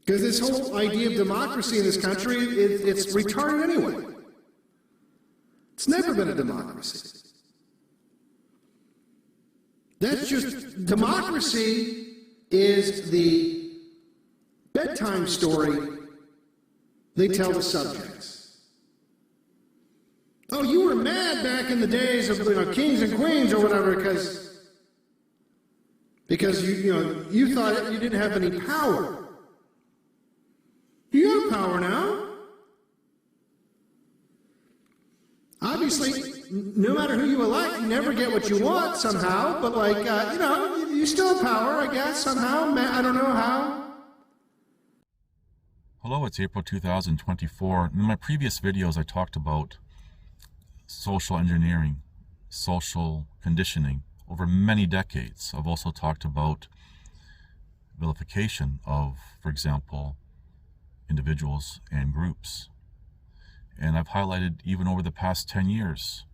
Because this whole idea of democracy in this country, it's retarded anyway. It's never been a democracy. That's just, democracy is the bedtime story they tell the subjects. Oh, you were mad back in the days of kings and queens or whatever because you thought you didn't have any power. You have power now. Obviously, no matter who you elect, you never get what you want somehow, but you still have power, I guess, somehow. I don't know how. Hello, it's April 2024. In my previous videos, I talked about social engineering, social conditioning over many decades. I've also talked about vilification of, for example, individuals and groups. And I've highlighted even over the past 10 years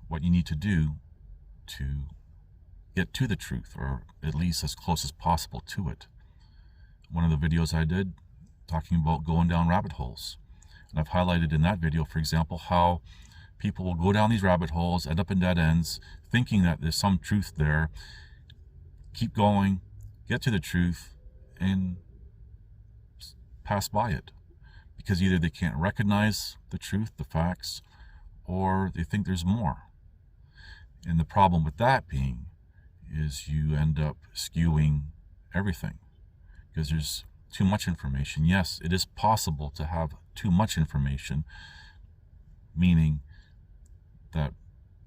what you need to do to get to the truth, or at least as close as possible to it. One of the videos I did talking about going down rabbit holes. And I've highlighted in that video, for example, how people will go down these rabbit holes, end up in dead ends, thinking that there's some truth there, keep going, get to the truth, and pass by it. Because either they can't recognize the truth, the facts, or they think there's more. And the problem with that being is you end up skewing everything because there's too much information. Yes, it is possible to have too much information, meaning that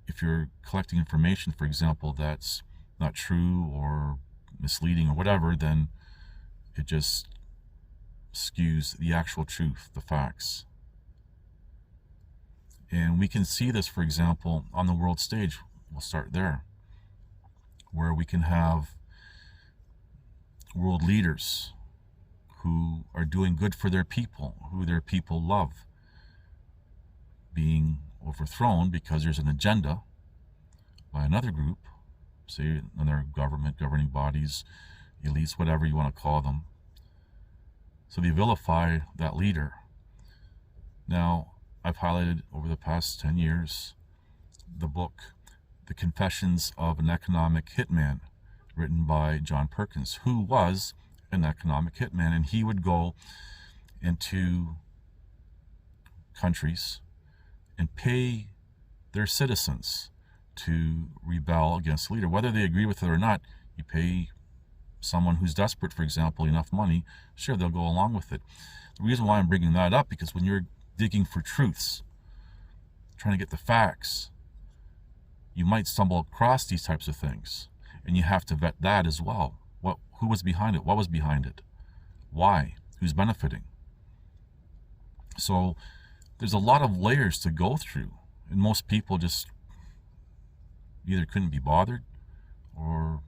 if you're collecting information, for example, that's not true or misleading or whatever, then it just skews the actual truth, the facts. And we can see this, for example, on the world stage. We'll start there, where we can have world leaders who are doing good for their people, who their people love, being overthrown because there's an agenda by another group, say another government, governing bodies, elites, whatever you want to call them. So they vilify that leader. Now, I've highlighted over the past 10 years the book, The Confessions of an Economic Hitman, written by John Perkins, who was an economic hitman, and he would go into countries and pay their citizens to rebel against the leader. Whether they agree with it or not, you pay someone who's desperate, for example, enough money, sure, they'll go along with it. The reason why I'm bringing that up, because when you're digging for truths, trying to get the facts, you might stumble across these types of things, and you have to vet that as well. Who was behind it? What was behind it? Why? Who's benefiting? So there's a lot of layers to go through, and most people just either couldn't be bothered, or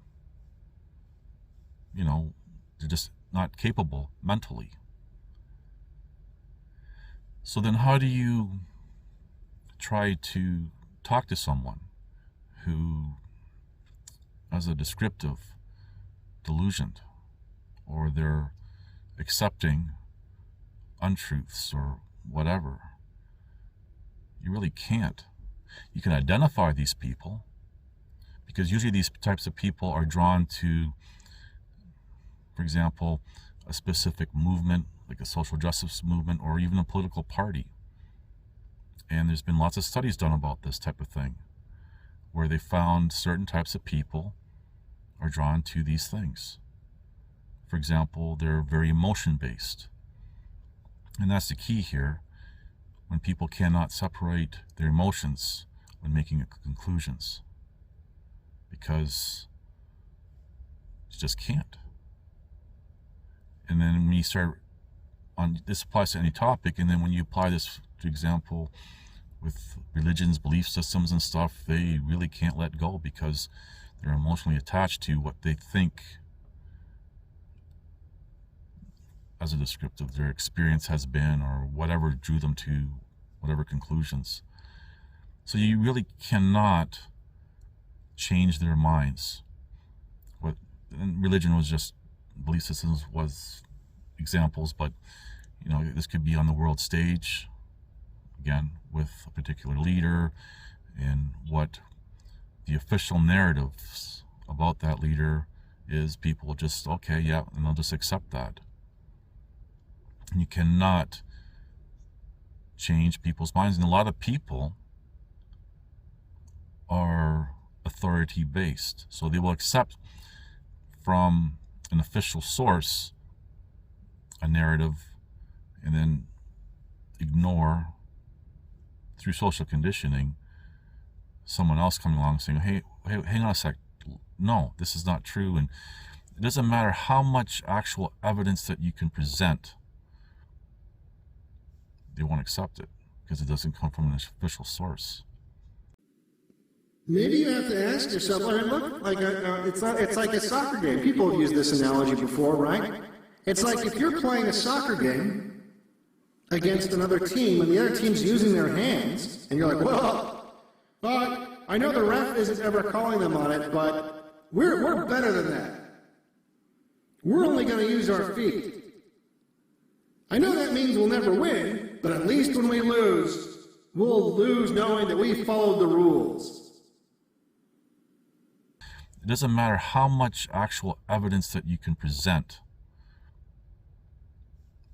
they're just not capable mentally. So then how do you try to talk to someone who has a descriptive delusion, or they're accepting untruths or whatever? You really can't. You can identify these people, because usually these types of people are drawn to, for example, a specific movement, like a social justice movement, or even a political party. And there's been lots of studies done about this type of thing, where they found certain types of people are drawn to these things. For example, they're very emotion-based. And that's the key here, when people cannot separate their emotions when making conclusions, because you just can't. And then when you start on, this applies to any topic, and then when you apply this, for example, with religions, belief systems and stuff, they really can't let go because they're emotionally attached to what they think as a descriptive their experience has been, or whatever drew them to whatever conclusions. So you really cannot change their minds. And religion was just, belief systems was examples, but this could be on the world stage, again, with a particular leader, and what the official narratives about that leader is. People just, okay, yeah, and they'll just accept that. And you cannot change people's minds. And a lot of people are authority based, so they will accept from an official source a narrative and then ignore, through social conditioning, someone else coming along saying, hey, hang on a sec, no, this is not true. And it doesn't matter how much actual evidence that you can present, they won't accept it because it doesn't come from an official source. Maybe you have to ask yourself, I mean, look, like it's like a soccer game. People have used this analogy before, right? It's like if you're playing a soccer game against another team and the other team's using their hands, and you're like, well, I know the ref isn't ever calling them on it, but we're better than that. We're only going to use our feet. I know that means we'll never win, but at least when we lose, we'll lose knowing that we followed the rules. It doesn't matter how much actual evidence that you can present,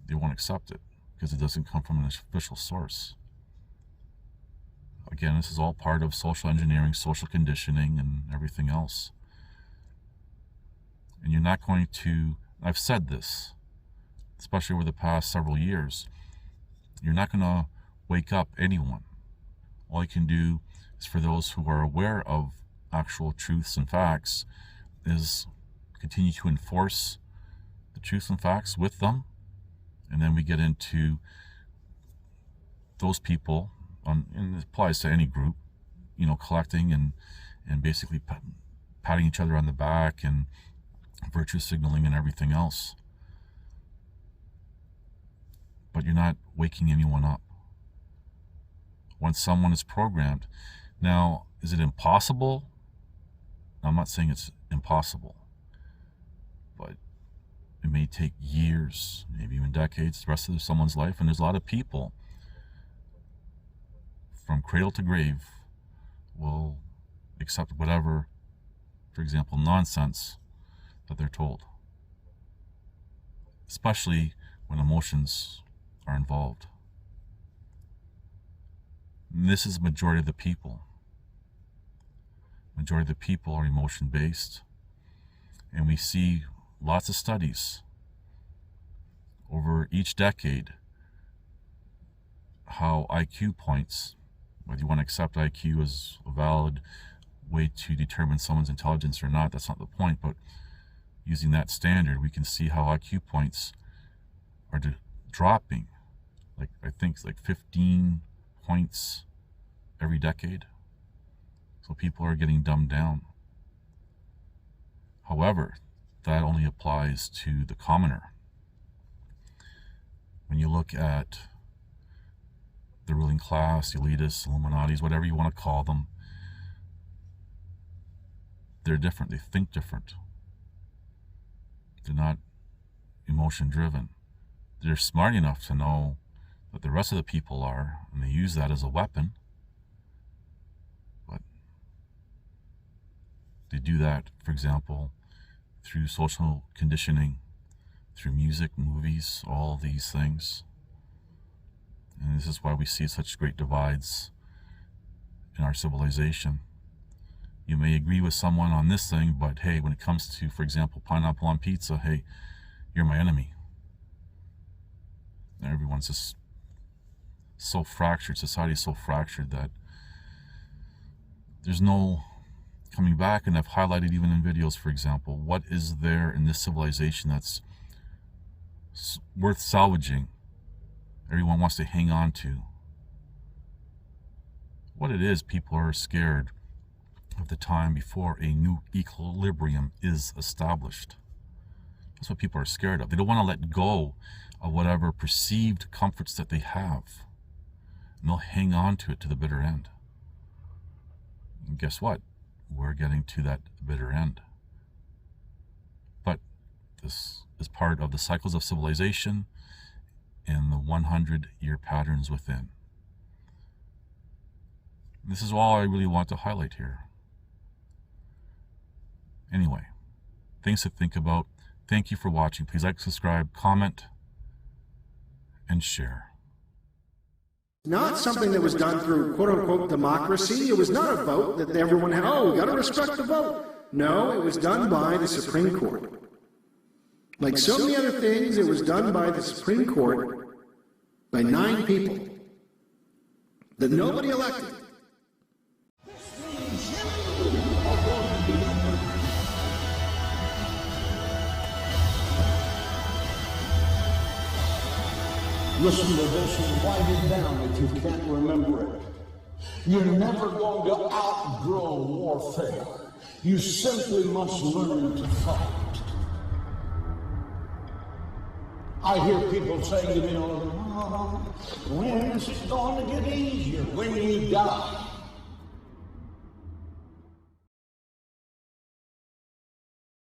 they won't accept it because it doesn't come from an official source. Again, this is all part of social engineering, social conditioning, and everything else. And you're not going to, I've said this, especially over the past several years, you're not going to wake up anyone. All you can do is, for those who are aware of actual truths and facts, is continue to enforce the truths and facts with them. And then we get into those people, and it applies to any group, collecting and basically patting each other on the back and virtue signaling and everything else. But you're not waking anyone up. Once someone is programmed, now, is it impossible? I'm not saying it's impossible, but it may take years, maybe even decades, the rest of someone's life. And there's a lot of people from cradle to grave will accept whatever, for example, nonsense that they're told, especially when emotions are involved. And this is the majority of the people. Majority of the people are emotion-based, and we see lots of studies over each decade how IQ points, whether you want to accept IQ as a valid way to determine someone's intelligence or not, that's not the point, but using that standard, we can see how IQ points are dropping, I think 15 points every decade. So people are getting dumbed down. However, that only applies to the commoner. When you look at the ruling class, the elitists, Illuminatis, whatever you want to call them, they're different. They think different. They're not emotion driven. They're smart enough to know that the rest of the people are, and they use that as a weapon. But they do that, for example, through social conditioning, through music, movies, all of these things. And this is why we see such great divides in our civilization. You may agree with someone on this thing, but hey, when it comes to, for example, pineapple on pizza, hey, you're my enemy. And everyone's just so fractured, society is so fractured that there's no coming back. And I've highlighted even in videos, for example, what is there in this civilization that's worth salvaging, everyone wants to hang on to. What it is, people are scared of the time before a new equilibrium is established. That's what people are scared of. They don't want to let go of whatever perceived comforts that they have, and they'll hang on to it to the bitter end. And guess what? We're getting to that bitter end. But this is part of the cycles of civilization and the 100-year patterns within. This is all I really want to highlight here. Anyway, things to think about. Thank you for watching. Please like, subscribe, comment, and share. Not something that was done through quote-unquote democracy. It was not a vote that everyone had, oh, we got to respect the vote. No, it was done by the Supreme Court. Like so many other things, it was done by the Supreme Court by 9 people that nobody elected. Listen to this and write it down if you can't remember it. You're never going to outgrow warfare. You simply must learn to fight. I hear people saying to me, oh, when is it going to get easier? When you die.